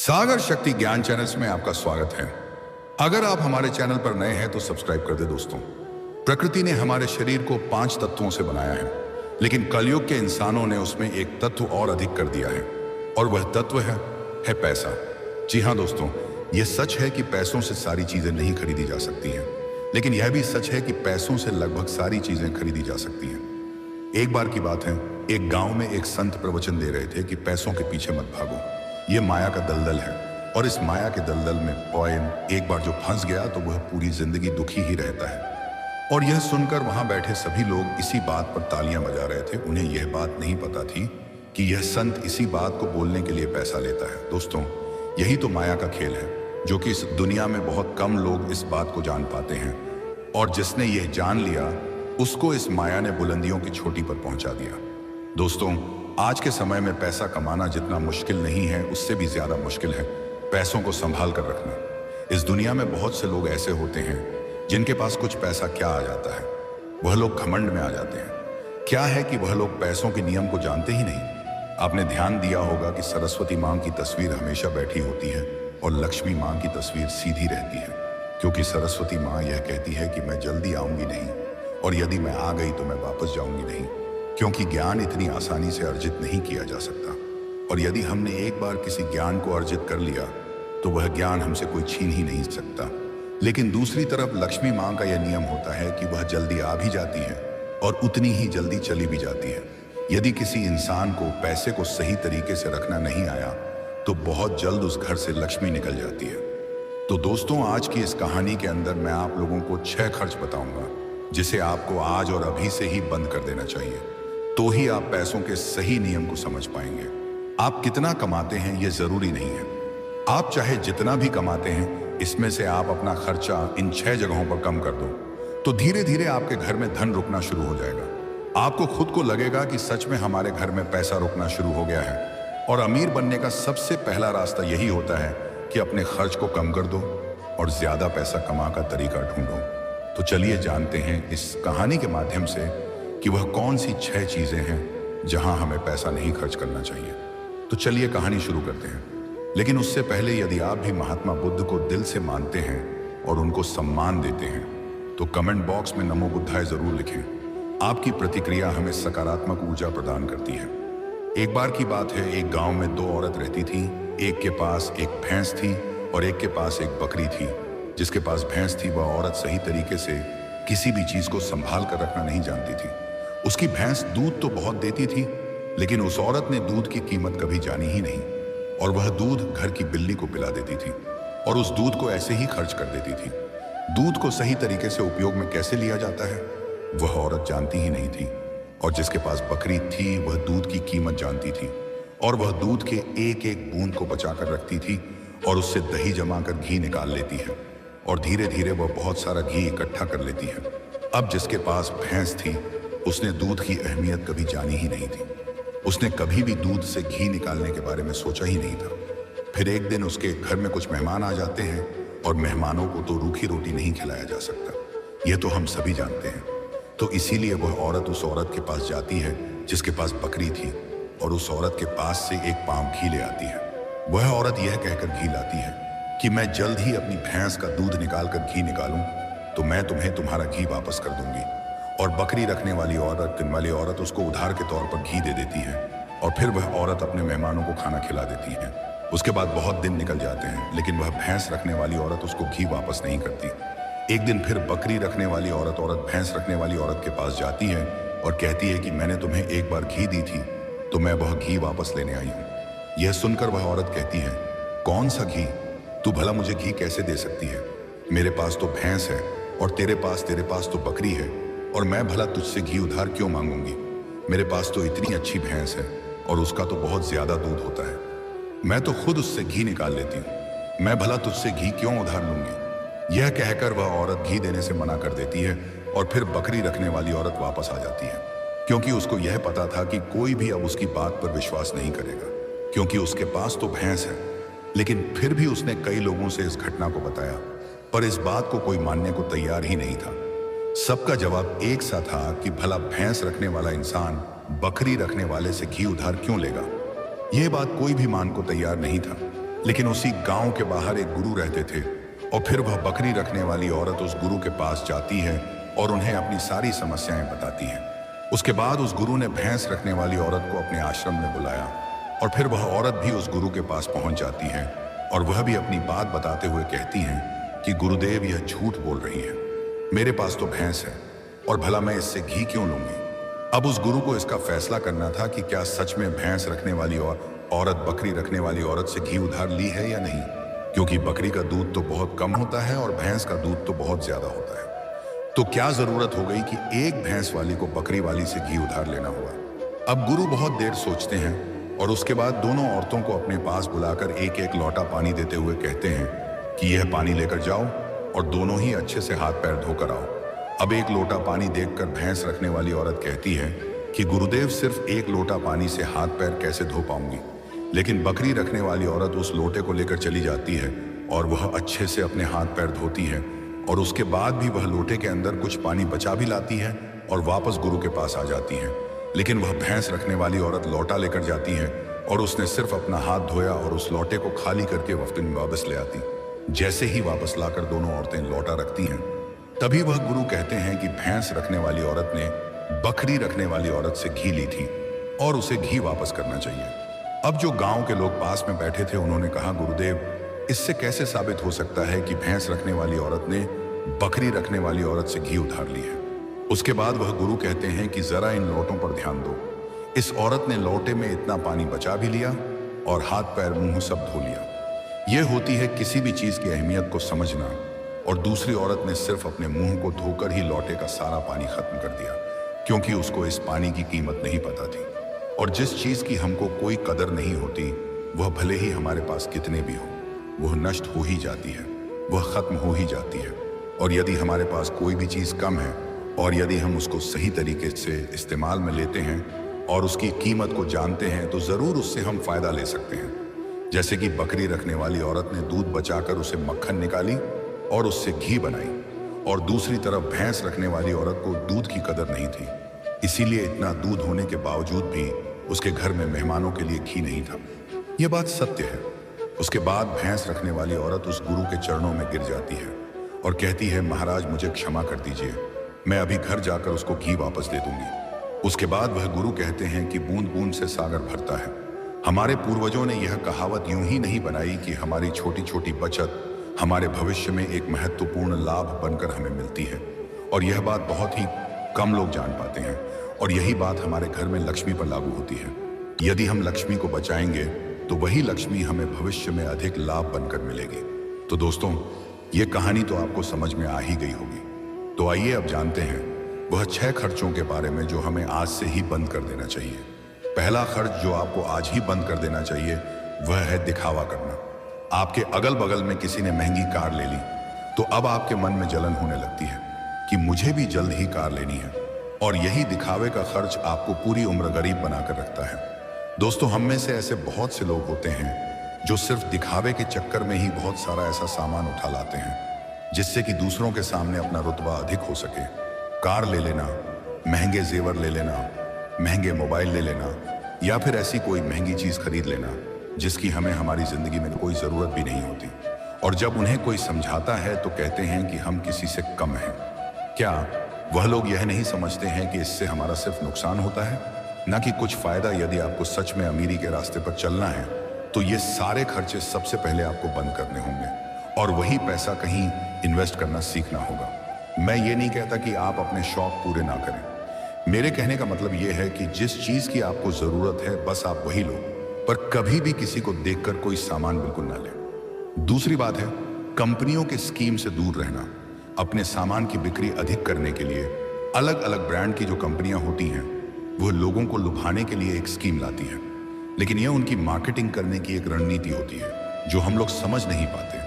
सागर शक्ति ज्ञान चैनल्स में आपका स्वागत है। अगर आप हमारे चैनल पर नए हैं तो सब्सक्राइब कर दे दोस्तों। प्रकृति ने हमारे शरीर को 5 तत्वों से बनाया है, लेकिन कलयुग के इंसानों ने उसमें एक तत्व और अधिक कर दिया है, और वह तत्व है पैसा। जी हाँ दोस्तों, यह सच है कि पैसों से सारी चीजें नहीं खरीदी जा सकती हैं, लेकिन यह भी सच है कि पैसों से लगभग सारी चीजें खरीदी जा सकती हैं। एक बार की बात है, एक गांव में एक संत प्रवचन दे रहे थे कि पैसों के पीछे मत भागो, ये माया का दलदल है, और इस माया के दलदल में पॉइंट एक बार जो फंस गया तो वह पूरी जिंदगी दुखी ही रहता है। और यह सुनकर वहां बैठे सभी लोग इसी बात पर तालियां बजा रहे थे। उन्हें यह बात नहीं पता थी कि यह संत इसी बात को बोलने के लिए पैसा लेता है। दोस्तों, यही तो माया का खेल है, जो कि इस दुनिया में बहुत कम लोग इस बात को जान पाते हैं, और जिसने यह जान लिया उसको इस माया ने बुलंदियों की चोटी पर पहुंचा दिया। दोस्तों, आज के समय में पैसा कमाना जितना मुश्किल नहीं है, उससे भी ज्यादा मुश्किल है पैसों को संभाल कर रखना। इस दुनिया में बहुत से लोग ऐसे होते हैं जिनके पास कुछ पैसा क्या आ जाता है, वह लोग घमंड में आ जाते हैं। क्या है कि वह लोग पैसों के नियम को जानते ही नहीं। आपने ध्यान दिया होगा कि सरस्वती मां की तस्वीर हमेशा बैठी होती है और लक्ष्मी मां की तस्वीर सीधी रहती है, क्योंकि सरस्वती मां यह कहती है कि मैं जल्दी आऊंगी नहीं, और यदि मैं आ गई तो मैं वापस जाऊंगी नहीं, क्योंकि ज्ञान इतनी आसानी से अर्जित नहीं किया जा सकता, और यदि हमने एक बार किसी ज्ञान को अर्जित कर लिया तो वह ज्ञान हमसे कोई छीन ही नहीं सकता। लेकिन दूसरी तरफ लक्ष्मी मां का यह नियम होता है कि वह जल्दी आ भी जाती है और उतनी ही जल्दी चली भी जाती है। यदि किसी इंसान को पैसे को सही तरीके से रखना नहीं आया तो बहुत जल्द उस घर से लक्ष्मी निकल जाती है। तो दोस्तों, आज की इस कहानी के अंदर मैं आप लोगों को 6 खर्च बताऊंगा जिसे आपको आज और अभी से ही बंद कर देना चाहिए, तो ही आप पैसों के सही नियम को समझ पाएंगे। आप कितना कमाते हैं ये जरूरी नहीं है। आप चाहे जितना भी कमाते हैं, इसमें से आप अपना खर्चा इन 6 जगहों पर कम कर दो, तो धीरे धीरे आपके घर में धन रुकना शुरू हो जाएगा। आपको खुद को लगेगा कि सच में हमारे घर में पैसा रुकना शुरू हो गया है। और अमीर बनने का सबसे पहला रास्ता यही होता है कि अपने खर्च को कम कर दो और ज्यादा पैसा कमा का तरीका ढूंढो। तो चलिए जानते हैं इस कहानी के माध्यम से कि वह कौन सी 6 चीजें हैं जहां हमें पैसा नहीं खर्च करना चाहिए। तो चलिए कहानी शुरू करते हैं। लेकिन उससे पहले, यदि आप भी महात्मा बुद्ध को दिल से मानते हैं और उनको सम्मान देते हैं, तो कमेंट बॉक्स में नमो बुद्धाय जरूर लिखें। आपकी प्रतिक्रिया हमें सकारात्मक ऊर्जा प्रदान करती है। एक बार की बात है, एक गांव में 2 औरत रहती थी। एक के पास एक भैंस थी और एक के पास एक बकरी थी। जिसके पास भैंस थी वह औरत सही तरीके से किसी भी चीज को संभाल कर रखना नहीं जानती थी। उसकी भैंस दूध तो बहुत देती थी, लेकिन उस औरत ने दूध की कीमत कभी जानी ही नहीं, और वह दूध घर की बिल्ली को पिला देती थी और उस दूध को ऐसे ही खर्च कर देती थी। दूध को सही तरीके से उपयोग में कैसे लिया जाता है वह औरत जानती ही नहीं थी। और जिसके पास बकरी थी वह दूध की कीमत जानती थी, और वह दूध के एक एक बूंद को बचा कर रखती थी और उससे दही जमा कर घी निकाल लेती है, और धीरे धीरे वह बहुत सारा घी इकट्ठा कर लेती है। अब जिसके पास भैंस थी उसने दूध की अहमियत कभी जानी ही नहीं थी। उसने कभी भी दूध से घी निकालने के बारे में सोचा ही नहीं था। फिर एक दिन उसके घर में कुछ मेहमान आ जाते हैं, और मेहमानों को तो रूखी रोटी नहीं खिलाया जा सकता, यह तो हम सभी जानते हैं। तो इसीलिए वह औरत उस औरत के पास जाती है जिसके पास बकरी थी, और उस औरत के पास से एक पांव घी ले आती है। वह औरत यह कहकर घी लाती है कि मैं जल्द ही अपनी भैंस का दूध निकाल कर घी निकालूं तो मैं तुम्हें तुम्हारा घी वापस कर दूंगी। और बकरी रखने वाली औरत उसको उधार के तौर पर घी दे देती है, और फिर वह औरत अपने मेहमानों को खाना खिला देती है। उसके बाद बहुत दिन निकल जाते हैं, लेकिन वह भैंस रखने वाली औरत उसको घी वापस नहीं करती। एक दिन फिर बकरी रखने वाली औरत भैंस रखने वाली औरत के पास जाती है और कहती है कि मैंने तुम्हें एक बार घी दी थी तो मैं वह घी वापस लेने आई हूँ। यह सुनकर वह औरत कहती है, कौन सा घी? तू भला मुझे घी कैसे दे सकती है? मेरे पास तो भैंस है और तेरे पास तो बकरी है, और मैं भला तुझसे घी उधार क्यों मांगूंगी? मेरे पास तो इतनी अच्छी भैंस है और उसका तो बहुत ज्यादा दूध होता है। मैं तो खुद उससे घी निकाल लेती हूँ, मैं भला तुझसे घी क्यों उधार लूंगी? यह कहकर वह औरत घी देने से मना कर देती है, और फिर बकरी रखने वाली औरत वापस आ जाती है, क्योंकि उसको यह पता था कि कोई भी अब उसकी बात पर विश्वास नहीं करेगा, क्योंकि उसके पास तो भैंस है। लेकिन फिर भी उसने कई लोगों से इस घटना को बताया, पर इस बात को कोई मानने को तैयार ही नहीं था। सबका जवाब एक सा था कि भला भैंस रखने वाला इंसान बकरी रखने वाले से घी उधार क्यों लेगा? यह बात कोई भी मान को तैयार नहीं था। लेकिन उसी गांव के बाहर एक गुरु रहते थे और फिर वह बकरी रखने वाली औरत उस गुरु के पास जाती है और उन्हें अपनी सारी समस्याएं बताती है। उसके बाद उस गुरु ने भैंस रखने वाली औरत को अपने आश्रम में बुलाया और फिर वह औरत भी उस गुरु के पास पहुंच जाती है और वह भी अपनी बात बताते हुए कहती है कि गुरुदेव, यह झूठ बोल रही है, मेरे पास तो भैंस है और भला मैं इससे घी क्यों लूंगी। अब उस गुरु को इसका फैसला करना था कि क्या सच में भैंस रखने वाली औरत बकरी रखने वाली औरत से घी उधार ली है या नहीं, क्योंकि बकरी का दूध तो बहुत कम होता है और भैंस का दूध तो बहुत ज्यादा होता है। तो क्या जरूरत हो गई कि एक भैंस वाली को बकरी वाली से घी उधार लेना हुआ। अब गुरु बहुत देर सोचते हैं और उसके बाद दोनों औरतों को अपने पास बुलाकर एक एक लोटा पानी देते हुए कहते हैं कि यह पानी लेकर जाओ और दोनों ही अच्छे से हाथ पैर धोकर आओ। अब एक लोटा पानी देखकर भैंस रखने वाली औरत कहती है कि गुरुदेव, सिर्फ एक लोटा पानी से हाथ पैर कैसे धो पाऊंगी। लेकिन बकरी रखने वाली औरत उस लोटे को लेकर चली जाती है और वह अच्छे से अपने हाथ पैर धोती है और उसके बाद भी वह लोटे के अंदर कुछ पानी बचा भी लाती है और वापस गुरु के पास आ जाती है। लेकिन वह भैंस रखने वाली औरत लोटा लेकर जाती है और उसने सिर्फ अपना हाथ धोया और उस लोटे को खाली करके वापस ले आती। जैसे ही वापस लाकर दोनों औरतें लोटा रखती हैं, तभी वह गुरु कहते हैं कि भैंस रखने वाली औरत ने बकरी रखने वाली औरत से घी ली थी और उसे घी वापस करना चाहिए। अब जो गांव के लोग पास में बैठे थे उन्होंने कहा, गुरुदेव, इससे कैसे साबित हो सकता है कि भैंस रखने वाली औरत ने बकरी रखने वाली औरत से घी उधार ली है। उसके बाद वह गुरु कहते हैं कि जरा इन लोटों पर ध्यान दो। इस औरत ने लोटे में इतना पानी बचा भी लिया और हाथ पैर मुंह सब धो लिया। यह होती है किसी भी चीज की अहमियत को समझना, और दूसरी औरत ने सिर्फ अपने मुंह को धोकर ही लोटे का सारा पानी खत्म कर दिया, क्योंकि उसको इस पानी की कीमत नहीं पता थी। और जिस चीज की हमको कोई कदर नहीं होती, वह भले ही हमारे पास कितने भी हो, वह नष्ट हो ही जाती है, वह खत्म हो ही जाती है। और यदि हमारे पास कोई भी चीज कम है और यदि हम उसको सही तरीके से इस्तेमाल में लेते हैं और उसकी कीमत को जानते हैं, तो जरूर उससे हम फायदा ले सकते हैं। जैसे कि बकरी रखने वाली औरत ने दूध बचाकर उसे मक्खन निकाली और उससे घी बनाई, और दूसरी तरफ भैंस रखने वाली औरत को दूध की कदर नहीं थी, इसीलिए इतना दूध होने के बावजूद भी उसके घर में मेहमानों के लिए घी नहीं था। यह बात सत्य है। उसके बाद भैंस रखने वाली औरत उस गुरु के चरणों में गिर जाती है और कहती है, महाराज, मुझे क्षमा कर दीजिए, मैं अभी घर जाकर उसको घी वापस दे दूंगी। उसके बाद वह गुरु कहते हैं कि बूंद बूंद से सागर भरता है। हमारे पूर्वजों ने यह कहावत यूं ही नहीं बनाई कि हमारी छोटी छोटी बचत हमारे भविष्य में एक महत्वपूर्ण लाभ बनकर हमें मिलती है, और यह बात बहुत ही कम लोग जान पाते हैं। और यही बात हमारे घर में लक्ष्मी पर लागू होती है। यदि हम लक्ष्मी को बचाएंगे तो वही लक्ष्मी हमें भविष्य में अधिक लाभ बनकर मिलेगी। तो दोस्तों, ये कहानी तो आपको समझ में आ ही गई होगी। तो आइए अब जानते हैं वह 6 खर्चों के बारे में जो हमें आज से ही बंद कर देना चाहिए। पहला खर्च जो आपको आज ही बंद कर देना चाहिए वह है दिखावा करना। आपके अगल बगल में किसी ने महंगी कार ले ली तो अब आपके मन में जलन होने लगती है कि मुझे भी जल्द ही कार लेनी है, और यही दिखावे का खर्च आपको पूरी उम्र गरीब बनाकर रखता है। दोस्तों, हम में से ऐसे बहुत से लोग होते हैं जो सिर्फ दिखावे के चक्कर में ही बहुत सारा ऐसा सामान उठा लाते हैं जिससे कि दूसरों के सामने अपना रुतबा अधिक हो सके। कार ले लेना, महंगे जेवर ले लेना, महंगे मोबाइल ले लेना, या फिर ऐसी कोई महंगी चीज खरीद लेना जिसकी हमें हमारी जिंदगी में कोई जरूरत भी नहीं होती। और जब उन्हें कोई समझाता है तो कहते हैं कि हम किसी से कम हैं। क्या वह लोग यह नहीं समझते हैं कि इससे हमारा सिर्फ नुकसान होता है, ना कि कुछ फायदा? यदि आपको सच में अमीरी के रास्ते पर चलना है तो ये सारे खर्चे सबसे पहले आपको बंद करने होंगे और वही पैसा कहीं इन्वेस्ट करना सीखना होगा। मैं ये नहीं कहता कि आप अपने शौक पूरे ना करें। मेरे कहने का मतलब यह है कि जिस चीज की आपको जरूरत है बस आप वही लो, पर कभी भी किसी को देखकर कोई सामान बिल्कुल ना लें। दूसरी बात है कंपनियों के स्कीम से दूर रहना। अपने सामान की बिक्री अधिक करने के लिए अलग अलग ब्रांड की जो कंपनियां होती हैं वो लोगों को लुभाने के लिए एक स्कीम लाती है, लेकिन यह उनकी मार्केटिंग करने की एक रणनीति होती है जो हम लोग समझ नहीं पाते।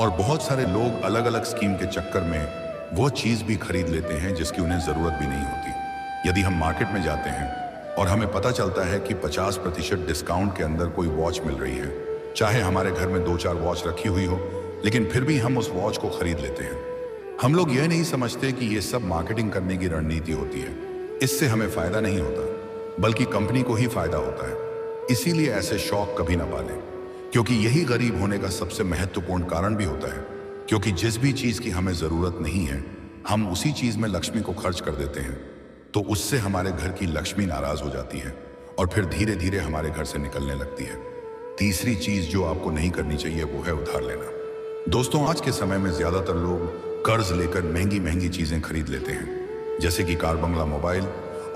और बहुत सारे लोग अलग अलग स्कीम के चक्कर में वो चीज भी खरीद लेते हैं जिसकी उन्हें जरूरत भी नहीं होती। यदि हम मार्केट में जाते हैं और हमें पता चलता है कि 50% डिस्काउंट के अंदर कोई वॉच मिल रही है, चाहे हमारे घर में 2-4 वॉच रखी हुई हो, लेकिन फिर भी हम उस वॉच को खरीद लेते हैं। हम लोग यह नहीं समझते कि यह सब मार्केटिंग करने की रणनीति होती है। इससे हमें फायदा नहीं होता बल्कि कंपनी को ही फायदा होता है। इसीलिए ऐसे शौक कभी ना पालें। क्योंकि यही गरीब होने का सबसे महत्वपूर्ण कारण भी होता है। क्योंकि जिस भी चीज की हमें जरूरत नहीं है, हम उसी चीज में लक्ष्मी को खर्च कर देते हैं, तो उससे हमारे घर की लक्ष्मी नाराज हो जाती है और फिर धीरे धीरे हमारे घर से निकलने लगती है। तीसरी चीज जो आपको नहीं करनी चाहिए वो है उधार लेना। दोस्तों, आज के समय में ज्यादातर लोग कर्ज लेकर महंगी महंगी चीजें खरीद लेते हैं, जैसे कि कार, बंगला, मोबाइल,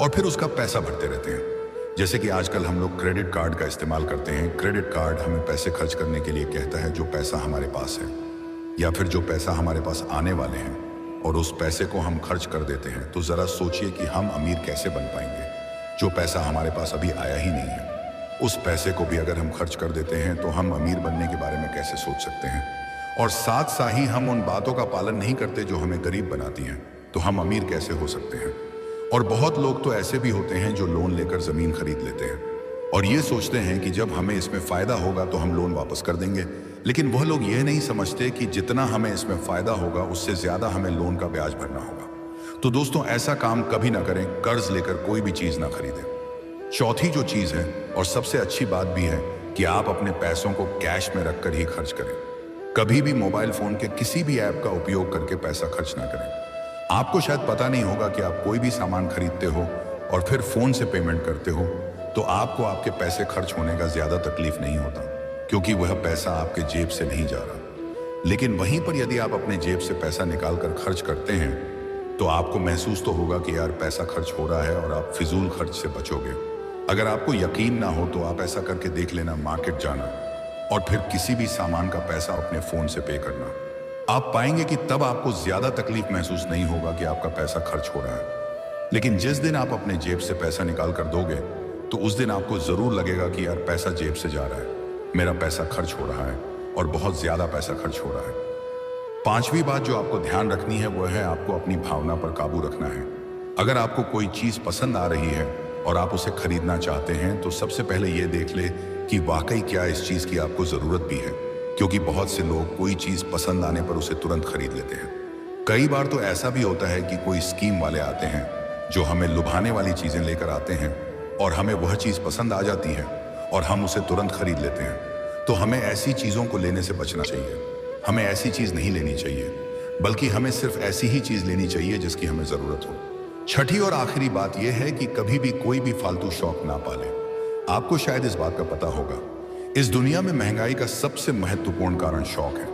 और फिर उसका पैसा भरते रहते हैं। जैसे कि आजकल हम लोग क्रेडिट कार्ड का इस्तेमाल करते हैं। क्रेडिट कार्ड हमें पैसे खर्च करने के लिए कहता है जो पैसा हमारे पास है, या फिर जो पैसा हमारे पास आने वाले हैं, और उस पैसे को हम खर्च कर देते हैं। तो जरा सोचिए कि हम अमीर कैसे बन पाएंगे। जो पैसा हमारे पास अभी आया ही नहीं है, उस पैसे को भी अगर हम खर्च कर देते हैं तो हम अमीर बनने के बारे में कैसे सोच सकते हैं। और साथ साथ ही हम उन बातों का पालन नहीं करते जो हमें गरीब बनाती हैं, तो हम अमीर कैसे हो सकते हैं। और बहुत लोग तो ऐसे भी होते हैं जो लोन लेकर जमीन खरीद लेते हैं और ये सोचते हैं कि जब हमें इसमें फायदा होगा तो हम लोन वापस कर देंगे। लेकिन वह लोग यह नहीं समझते कि जितना हमें इसमें फायदा होगा उससे ज्यादा हमें लोन का ब्याज भरना होगा। तो दोस्तों, ऐसा काम कभी ना करें। कर्ज लेकर कोई भी चीज ना खरीदें। चौथी जो चीज है और सबसे अच्छी बात भी है कि आप अपने पैसों को कैश में रखकर ही खर्च करें। कभी भी मोबाइल फोन के किसी भी ऐप का उपयोग करके पैसा खर्च ना करें। आपको शायद पता नहीं होगा कि आप कोई भी सामान खरीदते हो और फिर फोन से पेमेंट करते हो तो आपको आपके पैसे खर्च होने का ज्यादा तकलीफ नहीं होता, क्योंकि वह पैसा आपके जेब से नहीं जा रहा। लेकिन वहीं पर यदि आप अपने जेब से पैसा निकाल कर खर्च करते हैं तो आपको महसूस तो होगा कि यार पैसा खर्च हो रहा है और आप फिजूल खर्च से बचोगे। अगर आपको यकीन ना हो तो आप ऐसा करके देख लेना, मार्केट जाना और फिर किसी भी सामान का पैसा अपने फोन से पे करना। आप पाएंगे कि तब आपको ज्यादा तकलीफ महसूस नहीं होगा कि आपका पैसा खर्च हो रहा है। लेकिन जिस दिन आप अपने जेब से पैसा निकाल कर दोगे तो उस दिन आपको जरूर लगेगा कि यार पैसा जेब से जा रहा है, मेरा पैसा खर्च हो रहा है और बहुत ज्यादा पैसा खर्च हो रहा है। पांचवी बात जो आपको ध्यान रखनी है वह है आपको अपनी भावना पर काबू रखना है। अगर आपको कोई चीज पसंद आ रही है और आप उसे खरीदना चाहते हैं तो सबसे पहले यह देख ले कि वाकई क्या इस चीज की आपको जरूरत भी है, क्योंकि बहुत से लोग कोई चीज पसंद आने पर उसे तुरंत खरीद लेते हैं। कई बार तो ऐसा भी होता है कि कोई स्कीम वाले आते हैं जो हमें लुभाने वाली चीजें लेकर आते हैं और हमें वह चीज पसंद आ जाती है और हम उसे तुरंत खरीद लेते हैं। तो हमें ऐसी चीजों को लेने से बचना चाहिए। हमें ऐसी चीज नहीं लेनी चाहिए, बल्कि हमें सिर्फ ऐसी ही चीज लेनी चाहिए जिसकी हमें जरूरत हो। छठी और आखिरी बात यह है कि कभी भी कोई भी फालतू शौक ना पाले। आपको शायद इस बात का पता होगा, इस दुनिया में महंगाई का सबसे महत्वपूर्ण कारण शौक है।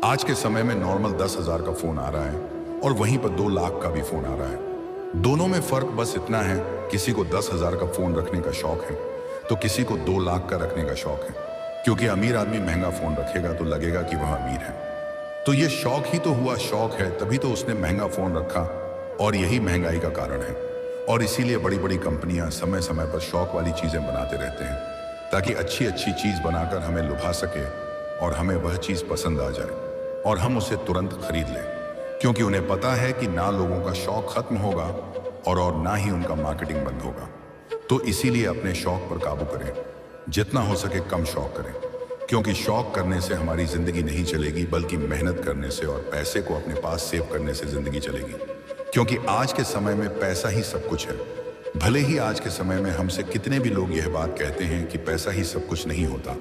आज के समय में नॉर्मल 10,000 का फोन आ रहा है और वहीं पर 2 लाख का भी फोन आ रहा है। दोनों में फर्क बस इतना है, किसी को 10,000 का फोन रखने का शौक है तो किसी को 2 लाख का रखने का शौक है। क्योंकि अमीर आदमी महंगा फोन रखेगा तो लगेगा कि वह अमीर है। तो ये शौक ही तो हुआ, शौक है तभी तो उसने महंगा फोन रखा और यही महंगाई का कारण है। और इसीलिए बड़ी बड़ी कंपनियां समय समय पर शौक वाली चीजें बनाते रहते हैं ताकि अच्छी अच्छी चीज बनाकर हमें लुभा सके और हमें वह चीज पसंद आ जाए और हम उसे तुरंत खरीद लें, क्योंकि उन्हें पता है कि ना लोगों का शौक खत्म होगा और ना ही उनका मार्केटिंग बंद होगा। तो इसीलिए अपने शौक पर काबू करें, जितना हो सके कम शौक करें, क्योंकि शौक करने से हमारी जिंदगी नहीं चलेगी, बल्कि मेहनत करने से और पैसे को अपने पास सेव करने से जिंदगी चलेगी। क्योंकि आज के समय में पैसा ही सब कुछ है। भले ही आज के समय में हमसे कितने भी लोग यह बात कहते हैं कि पैसा ही सब कुछ नहीं होता,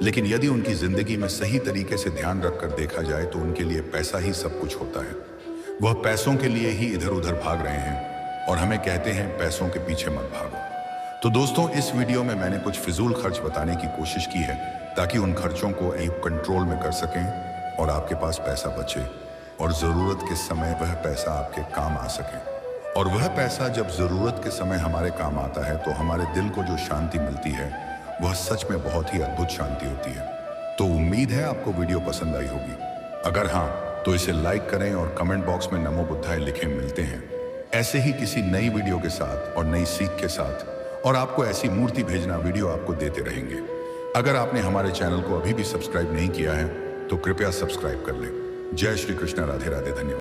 लेकिन यदि उनकी जिंदगी में सही तरीके से ध्यान रखकर देखा जाए तो उनके लिए पैसा ही सब कुछ होता है। वह पैसों के लिए ही इधर उधर भाग रहे हैं और हमें कहते हैं पैसों के पीछे मत भागो। तो दोस्तों, इस वीडियो में मैंने कुछ फिजूल खर्च बताने की कोशिश की है ताकि उन खर्चों को एक कंट्रोल में कर सकें और आपके पास पैसा बचे और जरूरत के समय वह पैसा आपके काम आ सके। और वह पैसा जब जरूरत के समय हमारे काम आता है तो हमारे दिल को जो शांति मिलती है वह सच में बहुत ही अद्भुत शांति होती है। तो उम्मीद है आपको वीडियो पसंद आई होगी। अगर हाँ तो इसे लाइक करें और कमेंट बॉक्स में नमो बुद्धाय लिखें। मिलते हैं ऐसे ही किसी नई वीडियो के साथ और नई सीख के साथ, और आपको ऐसी मूर्ति भेजना वीडियो आपको देते रहेंगे। अगर आपने हमारे चैनल को अभी भी सब्सक्राइब नहीं किया है तो कृपया सब्सक्राइब कर लें। जय श्री कृष्ण, राधे राधे, धन्यवाद।